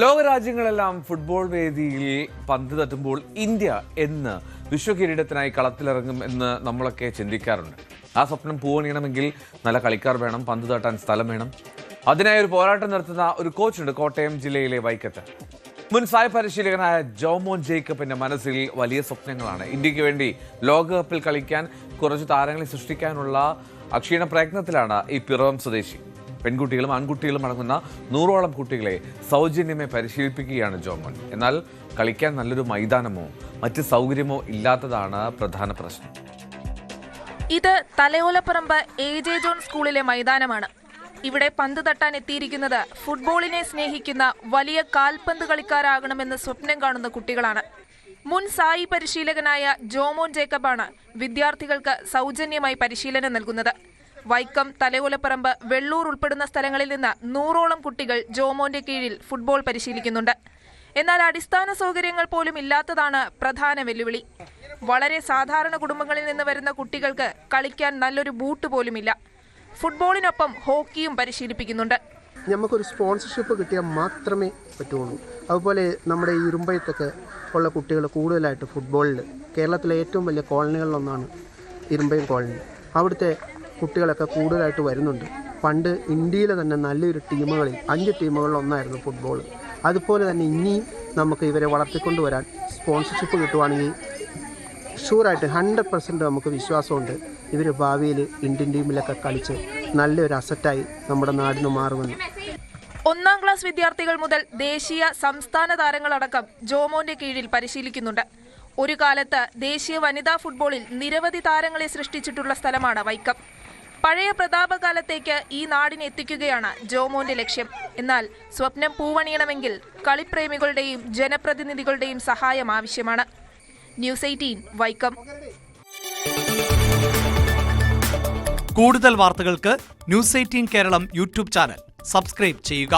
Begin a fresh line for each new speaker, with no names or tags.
ലോകരാജ്യങ്ങളെല്ലാം football വേദിയിൽ പന്ത് തട്ടുമ്പോൾ India എന്ന് വിശ്വകിരീടത്തിനായി കളത്തിലിറങ്ങും എന്ന് നമ്മളൊക്കെ ചിന്തിക്കാറുണ്ട്. ആ സ്വപ്നം പൂവണിയണമെങ്കിൽ നല്ല കളിക്കാർ വേണം, പന്ത് തട്ടാൻ സ്ഥലം വേണം. അതിനായി ഒരു പോരാട്ടം നടത്തുന്ന ഒരു കോച്ചുണ്ട് കോട്ടയം ജില്ലയിലെ വൈക്കത്ത്. മുൻ സായ് പരിശീലകനായ ജോമോൻ ജേക്കബിന്റെ മനസ്സിൽ വലിയ സ്വപ്നങ്ങളാണ്. ഇന്ത്യക്ക് വേണ്ടി ലോകകപ്പിൽ കളിക്കാൻ കുറച്ച് താരങ്ങളെ സൃഷ്ടിക്കാനുള്ള അക്ഷീണ പ്രയത്നത്തിലാണ് ഈ പിറവം സ്വദേശി. പെൺകുട്ടികളും ആൺകുട്ടികളും അടങ്ങുന്ന 100ഓളം കുട്ടികളെ സൗജന്യമായി പരിശീലിപ്പിക്കുകയാണ് ജോമോൻ. എന്നാൽ കളിക്കാൻ നല്ലൊരു മൈതാനമോ മറ്റ് സൗകര്യമോ ഇല്ലാത്തതാണ് പ്രധാന പ്രശ്നം.
ഇത് തലയോലപ്പറമ്പ് AJ ജോൺ സ്കൂളിലെ മൈതാനമാണ്. ഇവിടെ പന്ത് തട്ടാൻ എത്തിയിരിക്കുന്നത് ഫുട്ബോളിനെ സ്നേഹിക്കുന്ന വലിയ കാൽപന്ത് കളിക്കാരാകണമെന്ന് സ്വപ്നം കാണുന്ന കുട്ടികളാണ്. മുൻ സായി പരിശീലകനായ ജോമോൻ ജേക്കബാണ് വിദ്യാർത്ഥികൾക്ക് സൗജന്യമായി പരിശീലനം നൽകുന്നത്. വൈക്കം, തലയോലപ്പറമ്പ്, വെള്ളൂർ ഉൾപ്പെടുന്ന സ്ഥലങ്ങളിൽ നിന്ന് 100ഓളം കുട്ടികൾ ജോമോന്റെ കീഴിൽ ഫുട്ബോൾ പരിശീലിക്കുന്നുണ്ട്. എന്നാൽ അടിസ്ഥാന സൗകര്യങ്ങൾ പോലും ഇല്ലാത്തതാണ് പ്രധാന വെല്ലുവിളി. വളരെ സാധാരണ കുടുംബങ്ങളിൽ നിന്ന് വരുന്ന കുട്ടികൾക്ക് കളിക്കാൻ നല്ലൊരു ബൂട്ട് പോലുമില്ല. ഫുട്ബോളിനൊപ്പം ഹോക്കിയും പരിശീലിപ്പിക്കുന്നുണ്ട്.
നമുക്കൊരു സ്പോൺസർഷിപ്പ് കിട്ടിയാൽ മാത്രമേ പറ്റുള്ളൂ. അതുപോലെ നമ്മുടെ ഈ ഇരുമ്പയത്തൊക്കെ ഉള്ള കുട്ടികൾ കൂടുതലായിട്ട് ഫുട്ബോളിൽ കേരളത്തിലെ ഏറ്റവും വലിയ കോളനികളിലൊന്നാണ് ഇരുമ്പയം കോളനി. അവിടുത്തെ കുട്ടികളൊക്കെ കൂടുതലായിട്ട് വരുന്നുണ്ട്. പണ്ട് ഇന്ത്യയിലെ തന്നെ നല്ലൊരു ടീമുകളിൽ 5 ടീമുകളിലൊന്നായിരുന്നു ഫുട്ബോൾ. അതുപോലെ തന്നെ ഇനിയും നമുക്ക് ഇവരെ വളർത്തിക്കൊണ്ടുവരാൻ സ്പോൺസർഷിപ്പ് കിട്ടുവാണെങ്കിൽ ഷുവറായിട്ട് 100% നമുക്ക് വിശ്വാസമുണ്ട് ഇവർ ഭാവിയിൽ ഇന്ത്യൻ ടീമിലൊക്കെ കളിച്ച് നല്ലൊരു അസറ്റായി നമ്മുടെ നാടിന് മാറുമെന്ന്.
1ാം ക്ലാസ് വിദ്യാർത്ഥികൾ മുതൽ ദേശീയ സംസ്ഥാന താരങ്ങളടക്കം ജോമോന്റെ കീഴിൽ പരിശീലിക്കുന്നുണ്ട്. ഒരു കാലത്ത് ദേശീയ വനിതാ ഫുട്ബോളിൽ നിരവധി താരങ്ങളെ സൃഷ്ടിച്ചിട്ടുള്ള സ്ഥലമാണ് വൈക്കം. പഴയ പ്രതാപകാലത്തേക്ക് ഈ നാടിനെ എത്തിക്കുകയാണ് ജോമോന്റെ ലക്ഷ്യം. എന്നാൽ സ്വപ്നം പൂവണിയണമെങ്കിൽ കളിപ്രേമികളുടെയും ജനപ്രതിനിധികളുടെയും സഹായം ആവശ്യമാണ്. ന്യൂസ് 18 വൈക്കം.
കൂടുതൽ വാർത്തകൾക്ക് news 18 Keralam YouTube channel subscribe ചെയ്യുക.